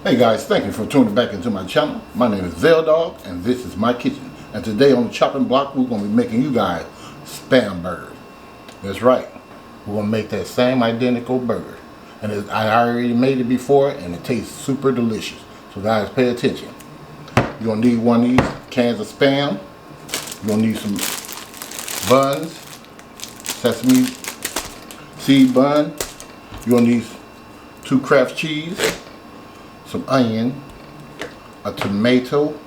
Hey guys, thank you for tuning back into my channel. My name is VELDOGGS and this is my kitchen. And today on the chopping block we're going to be making you guys Spam burgers. That's right. We're going to make that same identical burger. And I already made it before and it tastes super delicious. So guys, pay attention. You're going to need one of these cans of Spam. You're going to need some buns, sesame seed bun. You're going to need 2 Kraft cheese, some onion, a tomato,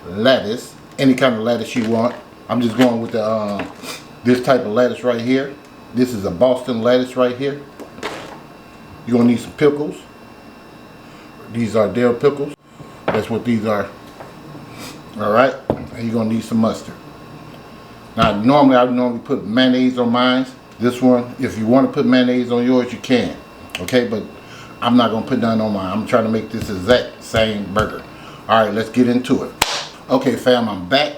lettuce, any kind of lettuce you want. I'm just going with the this type of lettuce right here. This is a Boston lettuce right here. You're gonna need some pickles. These are dill pickles. That's what these are. All right, and you're gonna need some mustard. Now, I normally put mayonnaise on mine. This one, if you want to put mayonnaise on yours, you can. Okay, but I'm not gonna put none on mine. I'm trying to make this exact same burger. All right, let's get into it. Okay, fam, I'm back.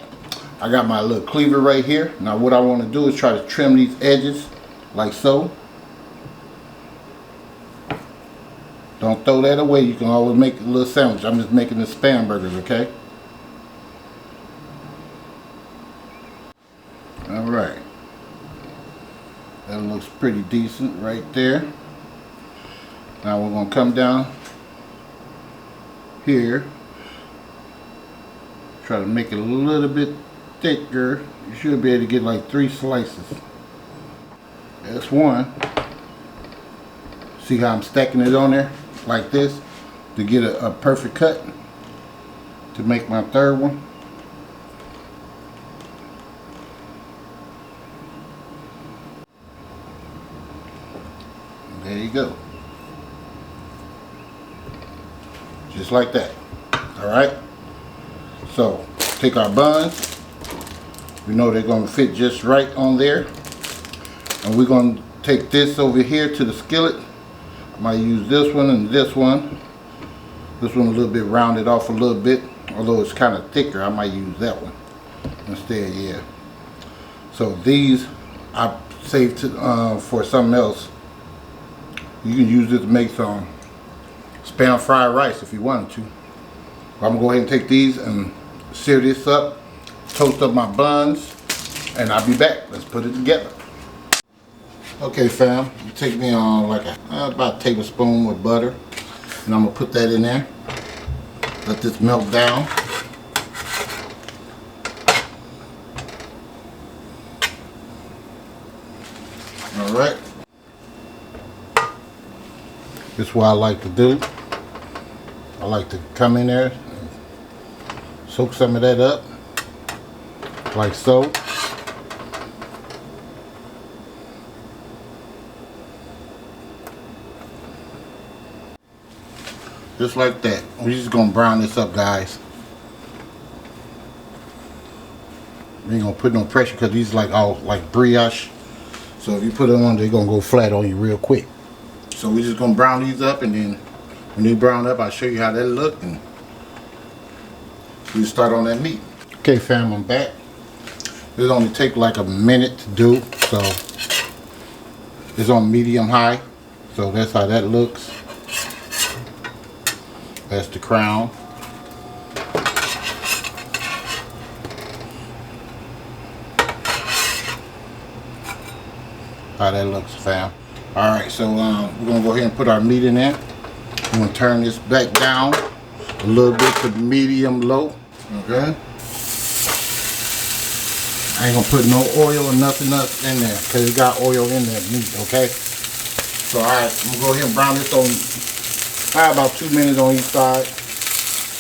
I got my little cleaver right here. Now, what I want to do is try to trim these edges like so. Don't throw that away. You can always make a little sandwich. I'm just making the Spam burgers, okay? All right. That looks pretty decent right there. Now we're going to come down here, try to make it a little bit thicker. You should be able to get like 3 slices. That's one. See how I'm stacking it on there like this to get a perfect cut to make my third one. There you go. Just like that. Alright. So take our buns. We know they're going to fit just right on there. And we're going to take this over here to the skillet. I might use this one and this one. This one a little bit rounded off a little bit. Although it's kind of thicker, I might use that one instead, yeah. So these I saved for something else. You can use this to make some Spam fried rice if you wanted to. I'm gonna go ahead and take these and sear this up, toast up my buns, and I'll be back. Let's put it together. Okay, fam, you take me on like about a tablespoon with butter, and I'm gonna put that in there. Let this melt down. All right. This is what I like to do. I like to come in there and soak some of that up, like so. Just like that. We're just gonna brown this up, guys. We ain't gonna put no pressure because these like all like brioche. So if you put them on, they're gonna go flat on you real quick. So we're just gonna brown these up, and then when they brown up, I'll show you how they look, and we start on that meat. Okay, fam, I'm back. This only take like a minute to do, so it's on medium high. So that's how that looks. That's the crown. How that looks, fam. All right, so we're gonna go ahead and put our meat in there. I'm gonna turn this back down a little bit to medium low. Okay. I ain't gonna put no oil or nothing else in there because it got oil in that meat. Okay. So alright, I'm gonna go ahead and brown this on about 2 minutes on each side,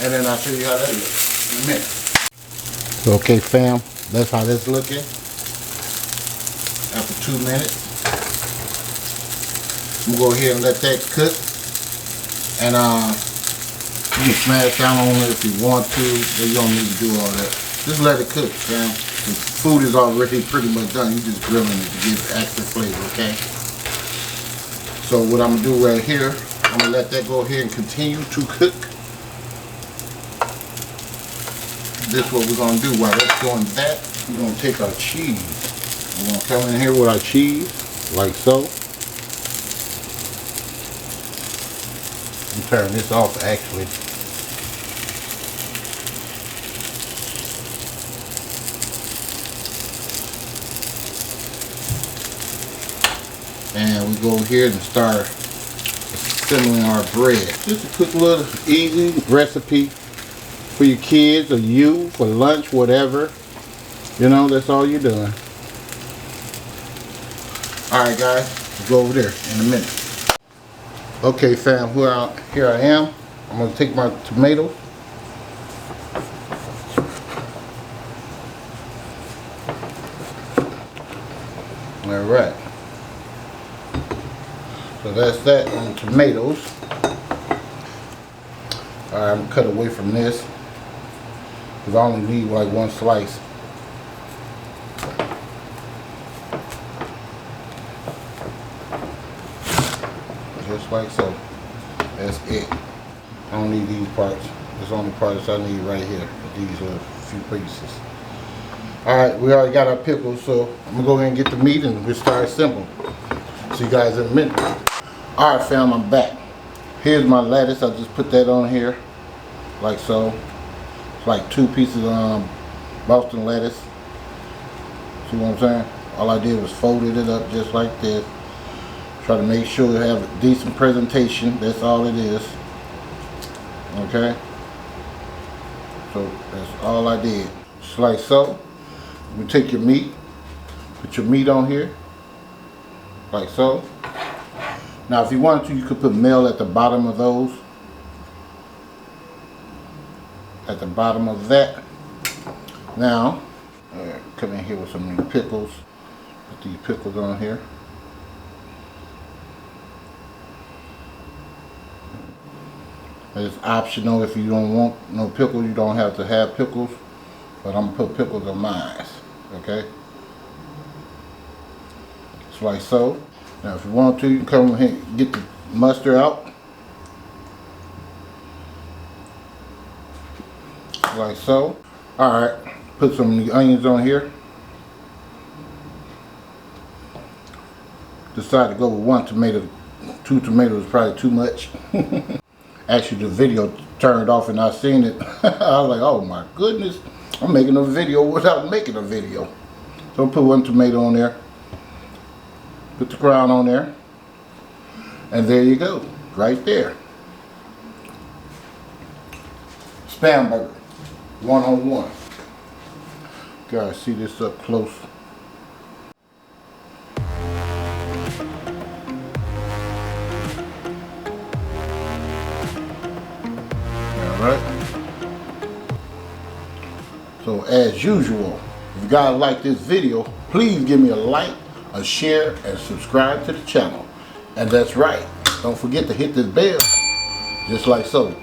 and then I'll show you how that looks in a minute. So, okay, fam, that's how that's looking after 2 minutes. I'm gonna go ahead and let that cook. And you can smash down on it if you want to, but you don't need to do all that. Just let it cook, fam. The food is already pretty much done. You just grilling it to give extra flavor, okay? So what I'm gonna do right here, I'm gonna let that go ahead and continue to cook. This is what we're gonna do. While that's doing that, we're gonna take our cheese. We're gonna come in here with our cheese, like so. Turn this off actually. And we go here and start assembling our bread. Just a quick little easy recipe for your kids or you, for lunch, whatever. You know, that's all you're doing. Alright guys, we'll go over there in a minute. Okay fam, here I am. I'm going to take my tomatoes. Alright. So that's that on tomatoes. Alright, I'm going to cut away from this, because I only need like one slice. Just like so. That's it. I don't need these parts. There's only parts I need right here. These little few pieces. Alright, we already got our pickles, so I'm going to go ahead and get the meat and we'll start assembling. See you guys in a minute. Alright fam, I'm back. Here's my lettuce. I just put that on here. Like so. It's like 2 pieces of Boston lettuce. See what I'm saying? All I did was folded it up just like this. Try to make sure you have a decent presentation. That's all it is. Okay? So that's all I did. Just like so. You take your meat. Put your meat on here. Like so. Now if you wanted to, you could put meal at the bottom of those. At the bottom of that. Now, come in here with some new pickles. Put these pickles on here. It's optional. If you don't want no pickles, you don't have to have pickles. But I'm going to put pickles on mine. Okay? Just like so. Now if you want to, you can come here and get the mustard out. Like so. Alright. Put some of the onions on here. Decided to go with 1 tomato. 2 tomatoes is probably too much. Actually the video turned off and I seen it. I was like, oh my goodness, I'm making a video without making a video. So I'll put 1 tomato on there. Put the crown on there. And there you go. Right there. Spam burger. 1-on-1. Guys, see this up close. Alright. So as usual, if you guys like this video, please give me a like, a share, and subscribe to the channel. And that's right, don't forget to hit this bell, just like so.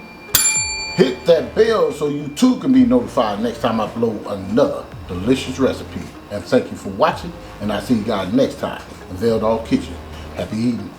Hit that bell so you too can be notified next time I upload another delicious recipe. And thank you for watching, and I'll see you guys next time in VELDOGGS Kitchen. Happy eating.